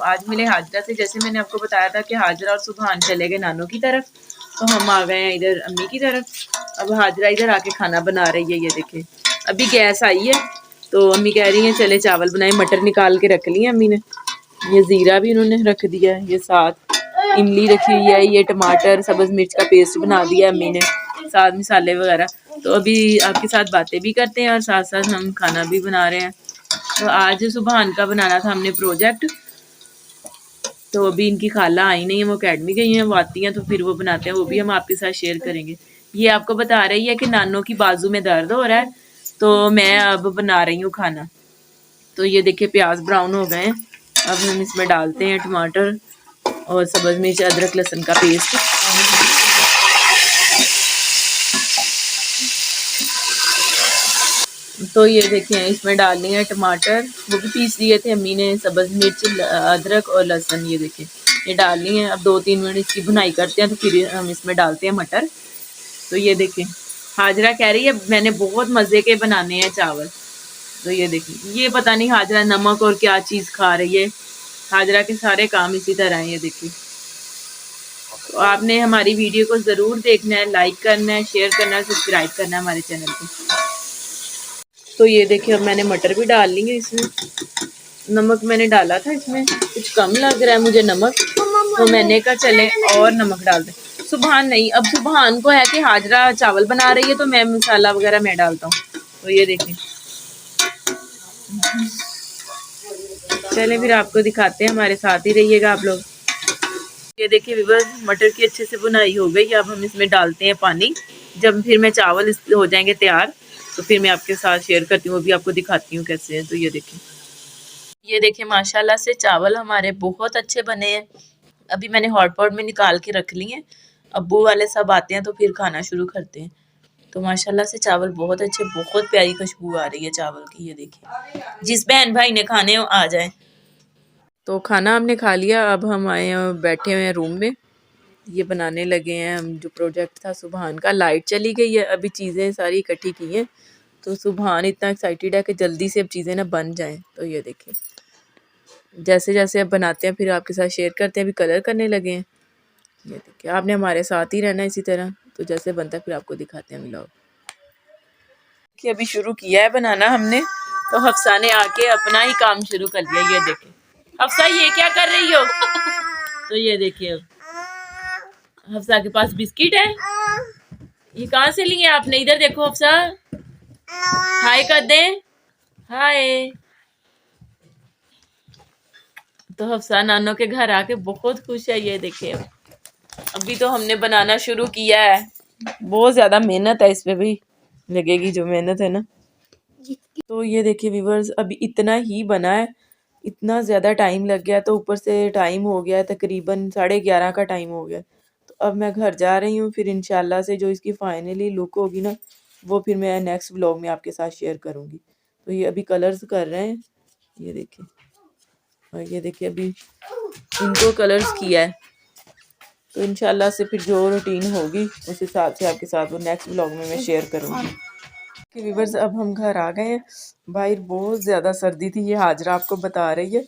आज मिले हाजरा से। जैसे मैंने आपको बताया था कि हाजरा और सुबहान चले गए नानों की तरफ, तो हम आ गए हैं इधर अम्मी की तरफ। अब हाजरा इधर आके खाना बना रही है, ये देखे अभी गैस आई है तो अम्मी कह रही हैं चले चावल बनाए। मटर निकाल के रख लिए अम्मी ने, ये ज़ीरा भी उन्होंने रख दिया है, ये साथ इमली रखी हुई है, ये टमाटर सब्ज़ मिर्च का पेस्ट बना दिया अम्मी ने, साथ मसाले वगैरह। तो अभी आपके साथ बातें भी करते हैं और साथ साथ हम खाना भी बना रहे हैं। तो आज सुबहान का बनाना था हमने प्रोजेक्ट, तो अभी इनकी खाला आई नहीं है, वो अकेडमी गई हैं, वो आती हैं तो फिर वो बनाते हैं, वो भी हम आपके साथ शेयर करेंगे। ये आपको बता रही है कि नानों की बाजू में दर्द हो रहा है, तो मैं अब बना रही हूँ खाना। तो ये देखिए प्याज ब्राउन हो गए हैं, अब हम इसमें डालते हैं टमाटर और सब्ज़ मिर्च अदरक लहसुन का पेस्ट। तो ये देखिए इसमें डालनी है टमाटर, वो भी पीस दिए थे अम्मी ने, सब्ज़ मिर्च अदरक और लहसुन, ये देखिए ये डालनी है। अब 2-3 मिनट इसकी भुनाई करते हैं तो फिर हम इसमें डालते हैं मटर। तो ये देखिए हाजरा कह रही है मैंने बहुत मज़े के बनाने हैं चावल। तो ये देखिए ये पता नहीं हाजरा नमक और क्या चीज़ खा रही है, हाजरा के सारे काम इसी तरह हैं। ये देखिए तो आपने हमारी वीडियो को ज़रूर देखना है, लाइक करना है, शेयर करना है, सब्सक्राइब करना है हमारे चैनल को। तो ये देखिए अब मैंने मटर भी डाल ली है इसमें। नमक मैंने डाला था इसमें, कुछ कम लग रहा है मुझे नमक, तो मैंने कहा चले और नमक डाल दें। सुबहान नहीं, अब सुबहान को है कि हाजरा चावल बना रही है तो मैं मसाला वगैरह मैं डालता हूँ। तो ये देखें, चले फिर आपको दिखाते हैं, हमारे साथ ही रहिएगा आप लोग। ये देखिए व्यूअर्स मटर की अच्छे से बुनाई हो गई। अब हम इसमें डालते हैं पानी, जब फिर मैं चावल हो जाएंगे तैयार तो फिर मैं आपके साथ शेयर करती हूँ, वो भी आपको दिखाती हूँ कैसे है। तो ये देखिए माशाल्लाह से चावल हमारे बहुत अच्छे बने हैं। अभी मैंने हॉट पॉट में निकाल के रख लिए हैं, अब्बू वाले सब आते हैं तो फिर खाना शुरू करते हैं। तो माशाल्लाह से चावल बहुत अच्छे, बहुत प्यारी खुशबू आ रही है चावल की। ये देखिए जिस बहन भाई ने खाने हो आ जाए। तो खाना हमने खा लिया, अब हम आए हैं बैठे हुए हैं रूम में, ये बनाने लगे हैं हम जो प्रोजेक्ट था सुबहान का। लाइट चली गई है, अभी चीज़ें सारी इकट्ठी की हैं, तो सुबहान इतना एक्साइटेड है कि जल्दी से अब चीज़ें ना बन जाएं। तो ये देखिए जैसे जैसे अब बनाते हैं फिर आपके साथ शेयर करते हैं। अभी कलर करने लगे हैं, ये देखिए आपने हमारे साथ ही रहना इसी तरह, तो जैसे बनता है फिर आपको दिखाते हैं मिलाओ। कि अभी शुरू किया है बनाना हमने, तो हफ्सा ने आके अपना ही काम शुरू कर दिया। ये देखिए हफ्सा ये क्या कर रही हो? तो ये देखिए हफ्सा के पास बिस्किट है, ये कहाँ से लिए आपने? इधर देखो हफ्सा, हाय कर दे, हाय। तो हफ्सा नानो के घर आके बहुत खुश है। ये देखिए अभी तो हमने बनाना शुरू किया है, बहुत ज़्यादा मेहनत है इसमें भी, लगेगी जो मेहनत है ना। तो ये देखिए व्यूवर्स अभी इतना ही बना है, इतना ज़्यादा टाइम लग गया, तो ऊपर से टाइम हो गया तकरीबन 11:30 का टाइम हो गया। तो अब मैं घर जा रही हूँ, फिर इंशाल्लाह से जो इसकी फाइनली लुक होगी ना वो फिर मैं नेक्स्ट व्लॉग में आपके साथ शेयर करूँगी। तो ये अभी कलर्स कर रहे हैं, ये देखिए, और ये देखिए अभी इनको कलर्स किया है। तो इंशाल्लाह से फिर जो रूटीन होगी उस हिसाब से आपके साथ वो नेक्स्ट व्लॉग में मैं शेयर करूँगी। कि व्यूवर्स अब हम घर आ गए हैं, बाहर बहुत ज़्यादा सर्दी थी, ये हाजरा आपको बता रही है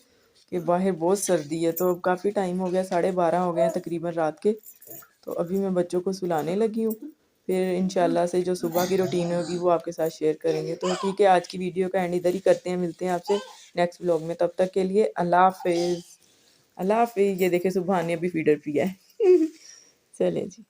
कि बाहर बहुत सर्दी है। तो अब काफ़ी टाइम हो गया, 12:30 हो गए हैं तकरीबन रात के। तो अभी मैं बच्चों को सुलाने लगी हूँ, फिर इंशाल्लाह से जो सुबह की रूटीन होगी वो आपके साथ शेयर करेंगे। तो ठीक है, आज की वीडियो का एंड इधर ही करते हैं, मिलते हैं आपसे नेक्स्ट व्लॉग में। तब तक के लिए अल्लाह हाफिज़, अल्लाह हाफिज़। ये देखे सुबह ने अभी फीडर पिया है। चलें जी।